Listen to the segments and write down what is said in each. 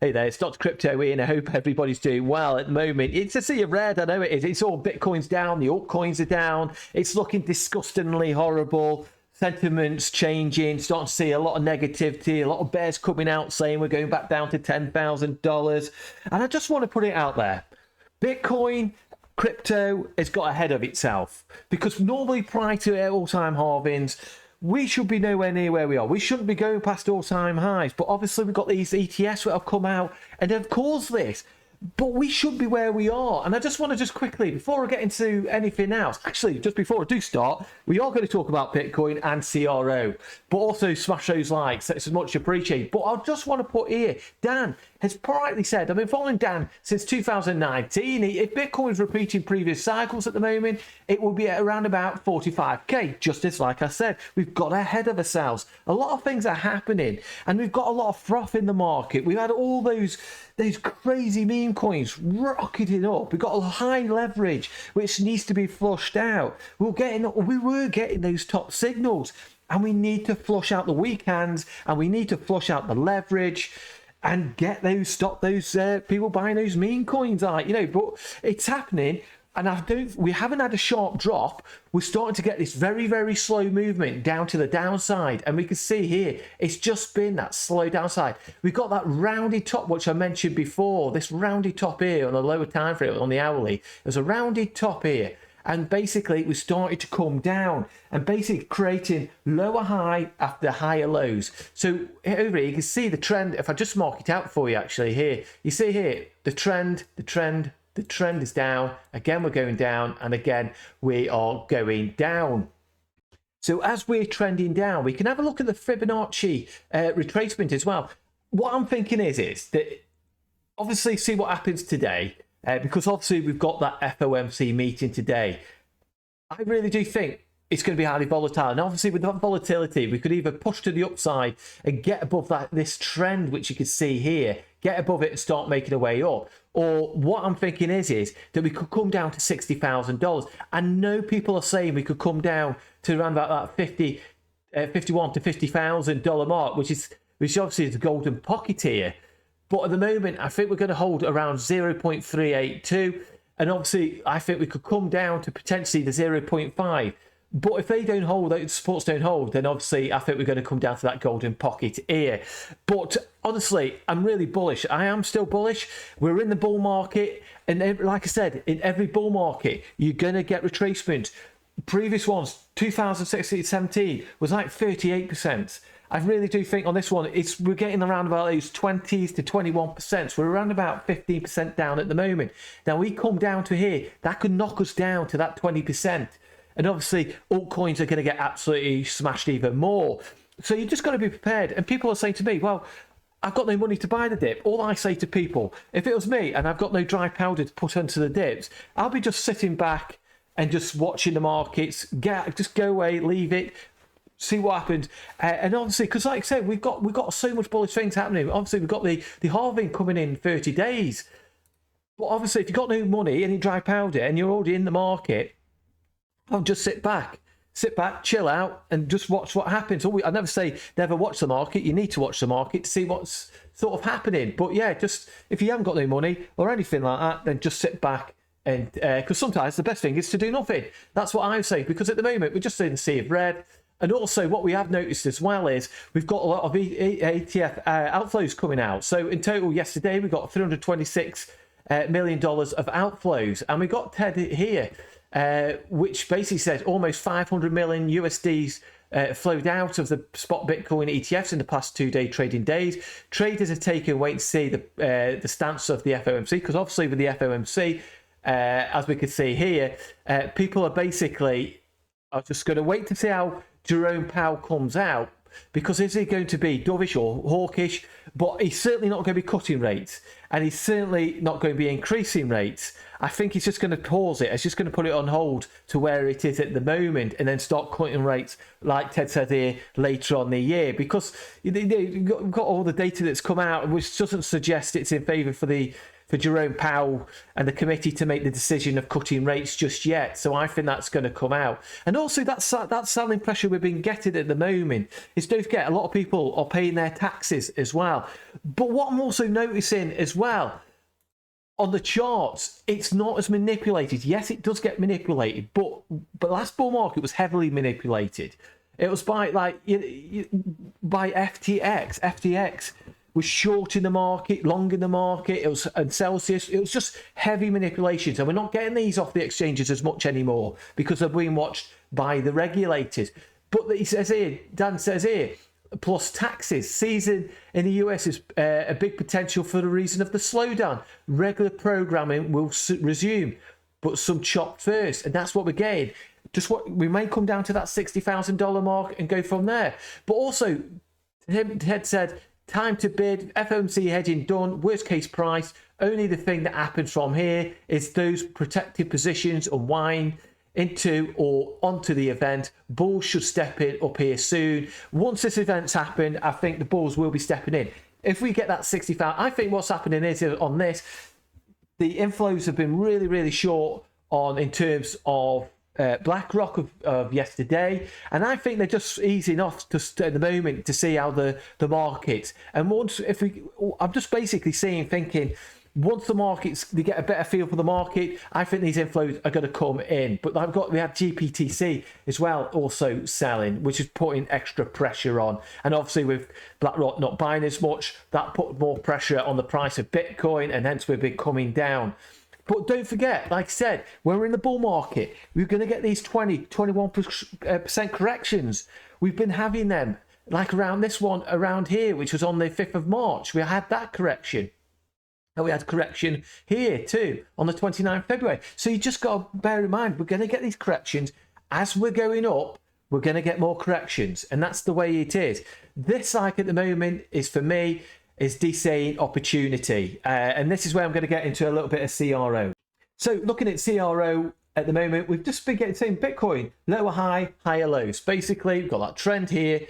Hey there, it's Dr. Crypto here, and I hope everybody's doing well at the moment. It's a sea of red, I know it is. It's all Bitcoin's down, the altcoins are down. It's looking disgustingly horrible. Sentiments changing, starting to see a lot of negativity, a lot of bears coming out saying we're going back down to $10,000. And I just want to put it out there. Bitcoin, crypto has got ahead of itself, because normally prior to all-time halvings, we should be nowhere near where we are. We shouldn't be going past all-time highs. But obviously we've got these ETFs that have come out and have caused this. But we should be where we are. And I just want to quickly, before I get into anything else, actually, just before I do start, we are going to talk about Bitcoin and CRO, but also smash those likes. That's much appreciated. But I just want to put here, Dan has politely said, I've been following Dan since 2019. If Bitcoin's repeating previous cycles at the moment, it will be at around about 45k. Just as like I said, we've got ahead of ourselves. A lot of things are happening, and we've got a lot of froth in the market. We've had all those crazy meme coins rocketing up. We've got a high leverage which needs to be flushed out. We were getting those top signals, and we need to flush out the weak hands, and we need to flush out the leverage and stop those people buying those meme coins, but it's happening. And we haven't had a sharp drop. We're starting to get this very, very slow movement down to the downside. And we can see here, it's just been that slow downside. We've got that rounded top, which I mentioned before, this rounded top here on the lower time frame, on the hourly. There's a rounded top here. And basically, we started to come down and basically creating lower high after higher lows. So over here, you can see the trend. If I just mark it out for you, actually, here, you see here, the trend is down. Again, we're going down, and again, we are going down. So as we're trending down, we can have a look at the Fibonacci retracement as well. What I'm thinking is that obviously see what happens today, because obviously we've got that FOMC meeting today. I really do think it's going to be highly volatile, and obviously with that volatility, we could either push to the upside and get above this trend, which you can see here, get above it and start making our way up. Or what I'm thinking is that we could come down to $60,000. I know people are saying we could come down to around about that $51,000 to $50,000 mark, which obviously is the golden pocket here. But at the moment, I think we're going to hold around 0.382, and obviously I think we could come down to potentially the 0.5. But if they don't hold, those supports don't hold, then obviously I think we're going to come down to that golden pocket here. But honestly, I'm really bullish. I am still bullish. We're in the bull market, and like I said, in every bull market, you're going to get retracement. Previous ones, 2016, 17, was like 38%. I really do think on this one, we're getting around about those 20s to 21%. So we're around about 15% down at the moment. Now we come down to here, that could knock us down to that 20%. And obviously, altcoins are going to get absolutely smashed even more. So you just got to be prepared. And people are saying to me, well, I've got no money to buy the dip. All I say to people, if it was me and I've got no dry powder to put onto the dips, I'll be just sitting back and just watching the markets. Just go away, leave it, see what happens. And obviously, because like I said, we've got so much bullish things happening. Obviously, we've got the halving coming in 30 days. But obviously, if you've got no money, any dry powder, and you're already in the market, I'll just sit back, chill out, and just watch what happens. I never say never watch the market. You need to watch the market to see what's sort of happening. But yeah, just if you haven't got no money or anything like that, then just sit back. And because sometimes the best thing is to do nothing. That's what I say, because at the moment we're just in the sea of red. And also what we have noticed as well is we've got a lot of ETF outflows coming out. So in total yesterday we got $326 million of outflows, and we got Ted here, which basically says almost 500 million USDs flowed out of the spot Bitcoin ETFs in the past 2-day trading days. Traders are taking wait and see the stance of the FOMC, because obviously with the FOMC, as we can see here, people are basically just going to wait to see how Jerome Powell comes out, because is he going to be dovish or hawkish? But he's certainly not going to be cutting rates, and he's certainly not going to be increasing rates. I think he's just going to pause it. He's just going to put it on hold to where it is at the moment, and then start cutting rates, like Ted said here, later on the year, because you've got all the data that's come out, which doesn't suggest it's in favour for the for Jerome Powell and the committee to make the decision of cutting rates just yet. So I think that's going to come out. And also that selling pressure we've been getting at the moment is, don't forget, a lot of people are paying their taxes as well. But what I'm also noticing as well, on the charts, it's not as manipulated. Yes, it does get manipulated, but last bull market was heavily manipulated. It was by by FTX. FTX was short in the market, long in the market. It was, and Celsius. It was just heavy manipulations, and we're not getting these off the exchanges as much anymore because they're being watched by the regulators. But he says here, Dan says here, plus taxes. Season in the US is a big potential for the reason of the slowdown. Regular programming will resume, but some chop first, and that's what we're getting. Just what we may come down to that $60,000 mark and go from there. But also, Ted said, time to bid, FOMC hedging done, worst case price. Only the thing that happens from here is those protected positions unwind into or onto the event. Bulls should step in up here soon. Once this event's happened, I think the bulls will be stepping in. If we get that 60,000, I think what's happening is on this, the inflows have been really, really short on in terms of BlackRock of yesterday, and I think they're just easing off just at the moment to see how the markets. And once, I'm just basically thinking, once the markets, they get a better feel for the market, I think these inflows are going to come in. But we have GPTC as well also selling, which is putting extra pressure on. And obviously with BlackRock not buying as much, that put more pressure on the price of Bitcoin, and hence we've been coming down. But don't forget, like I said, when we're in the bull market, we're going to get these 21% corrections. We've been having them, like around this one around here, which was on the 5th of March. We had that correction. And we had correction here too on the 29th of February. So you just got to bear in mind, we're going to get these corrections. As we're going up, we're going to get more corrections. And that's the way it is. This cycle at the moment is, for me, is DCA opportunity. And this is where I'm going to get into a little bit of CRO. So looking at CRO at the moment, we've just been getting same Bitcoin, lower high, higher lows. Basically, we've got that trend here,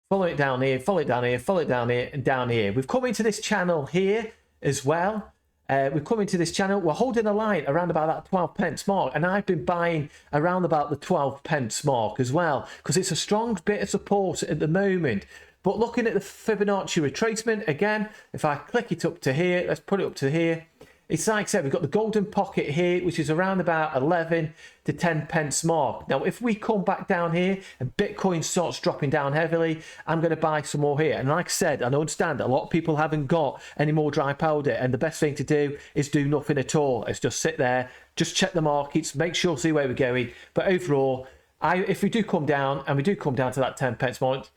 follow it down here, follow it down here, follow it down here, and down here. We've come into this channel here as well. We've come into this channel. We're holding a line around about that 12 pence mark, and I've been buying around about the 12 pence mark as well, because it's a strong bit of support at the moment. But looking at the Fibonacci retracement, again, if I click it up to here, let's put it up to here. It's like I said, we've got the golden pocket here, which is around about 11 to 10 pence mark. Now, if we come back down here and Bitcoin starts dropping down heavily, I'm going to buy some more here. And like I said, I understand a lot of people haven't got any more dry powder, and the best thing to do is do nothing at all. It's just sit there, just check the markets, make sure, see where we're going. But overall, if we do come down, and we do come down to that 10 pence mark,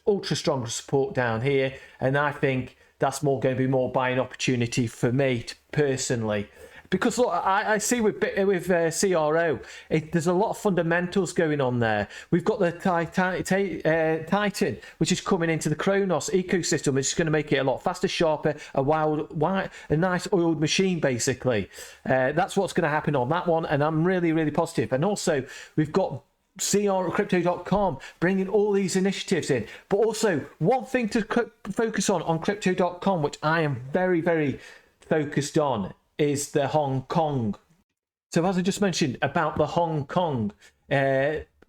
ultra strong support down here, and I think that's going to be more buying opportunity for me personally. Because look, I see with CRO, there's a lot of fundamentals going on there. We've got the Titan, which is coming into the Cronos ecosystem, which is going to make it a lot faster, sharper, a nice oiled machine, basically. That's what's going to happen on that one, and I'm really, really positive. And also, we've got crypto.com bringing all these initiatives in. But also, one thing to focus on crypto.com, which I am very, very focused on, is the Hong Kong. So as I just mentioned about the Hong Kong,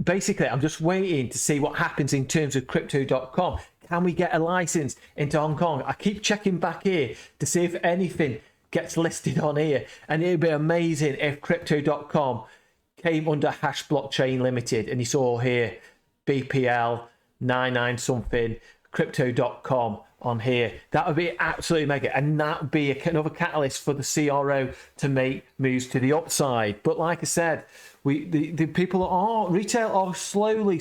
basically I'm just waiting to see what happens in terms of crypto.com. Can we get a license into Hong Kong? I keep checking back here to see if anything gets listed on here, and it'd be amazing if crypto.com came under Hash Blockchain Limited, and you saw here BPL 99 something, crypto.com on here. That would be absolutely mega, and that would be another catalyst for the CRO to make moves to the upside. But like I said, the people retail are slowly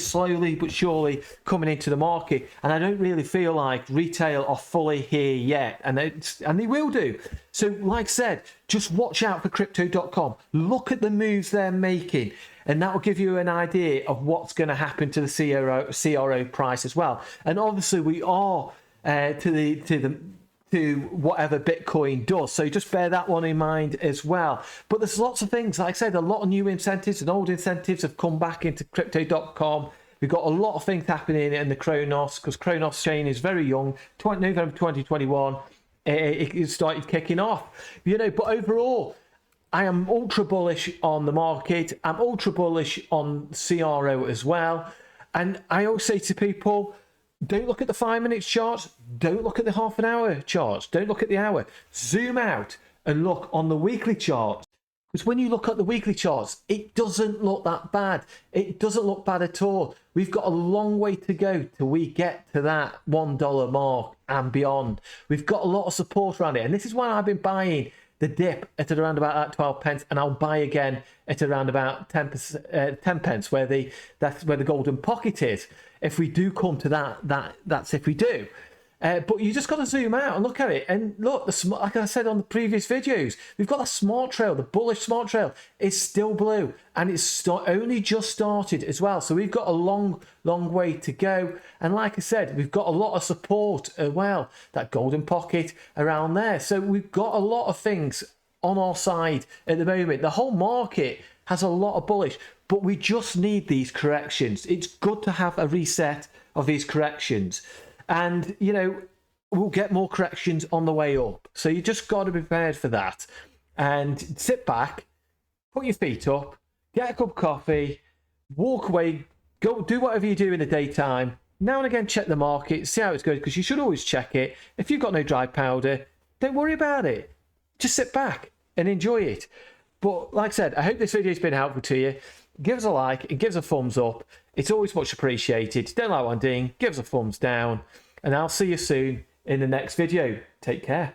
but surely coming into the market, and I don't really feel like retail are fully here yet, and they will do. So like I said, just watch out for crypto.com. Look at the moves they're making, and that will give you an idea of what's going to happen to the CRO price as well. And obviously we are to whatever Bitcoin does. So just bear that one in mind as well. But there's lots of things, like I said, a lot of new incentives and old incentives have come back into crypto.com. We've got a lot of things happening in the Cronos, because Cronos chain is very young, November 2021. it started kicking off. You know, but overall, I am ultra bullish on the market. I'm ultra bullish on CRO as well. And I always say to people, don't look at the 5 minutes charts. Don't look at the half an hour charts. Don't look at the hour. Zoom out and look on the weekly charts. Because when you look at the weekly charts, it doesn't look that bad. It doesn't look bad at all. We've got a long way to go till we get to that $1 mark and beyond. We've got a lot of support around it. And this is why I've been buying the dip at around about that 12 pence, and I'll buy again at around about 10 pence, that's where the golden pocket is. If we do come to that's if we do. But you just got to zoom out and look at it. And look, like I said on the previous videos, we've got a smart trail. The bullish smart trail is still blue, and it's only just started as well. So we've got a long way to go. And like I said, we've got a lot of support as well. That golden pocket around there. So we've got a lot of things on our side at the moment. The whole market has a lot of bullish, but we just need these corrections. It's good to have a reset of these corrections. And, you know, we'll get more corrections on the way up. So you just got to be prepared for that. And sit back, put your feet up, get a cup of coffee, walk away, go do whatever you do in the daytime. Now and again, check the market, see how it's going, because you should always check it. If you've got no dry powder, don't worry about it. Just sit back and enjoy it. But like I said, I hope this video has been helpful to you. Give us a like and give us a thumbs up. It's always much appreciated. Don't like what I'm doing, give us a thumbs down. And I'll see you soon in the next video. Take care.